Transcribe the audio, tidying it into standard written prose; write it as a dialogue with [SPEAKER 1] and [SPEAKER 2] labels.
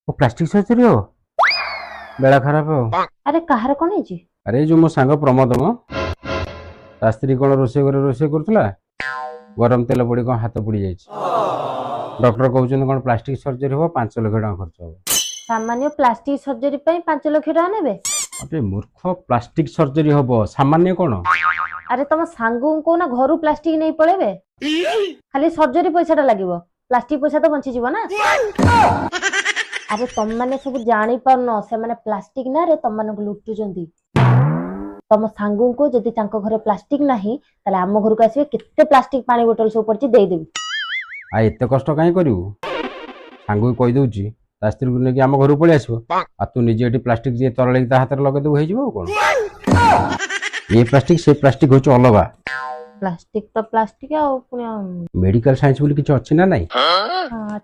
[SPEAKER 1] वो plastic surgery हो बेला खराब हो।
[SPEAKER 2] अरे काହାର कौन है?
[SPEAKER 1] अरे जो मो सांग प्रमोद मो ता स्त्री कौन रोषे करुला गरम तेल पड़ी कौन हाथ पुड़ी जाए डॉक्टर कहते कौन प्लास्टिक सर्जरी हो 5 लाख टका खर्च हो।
[SPEAKER 2] सामान्य प्लास्टिक सर्जरी 5 लाख टका नेबे?
[SPEAKER 1] अरे मूर्ख प्लास्टिक सर्जरी हम सामान्य कौन।
[SPEAKER 2] अरे तुम सांगू को ना घर प्लास्टिक नहीं पड़ेबे खाली सर्जरी पैसा लगे प्लास्टिक पैसा तो बंची जीव ना। अरे तुम मैंने सब जानी पारन से माने प्लास्टिक ना रे तुम मानक लुटुचंती। तुम सांगू को जदि तांको घरे प्लास्टिक नहीं ताले आम घर को आसीबे केते प्लास्टिक पानी बोतल सब पड़ची दे देबी।
[SPEAKER 1] आ एते कष्ट काई करू सांगू कहि दउची ता स्त्री को नेकी आम घर पळि आसीबो आ तू निजे एटी प्लास्टिक जे तरले ता हाथ लगे दउ हे जिवो कोन। ये प्लास्टिक से प्लास्टिक होच अलगा
[SPEAKER 2] प्लास्टिक तो प्लास्टिक आ पुनी
[SPEAKER 1] मेडिकल साइंस बोली किछ अछि ना नाही।
[SPEAKER 2] हाँ,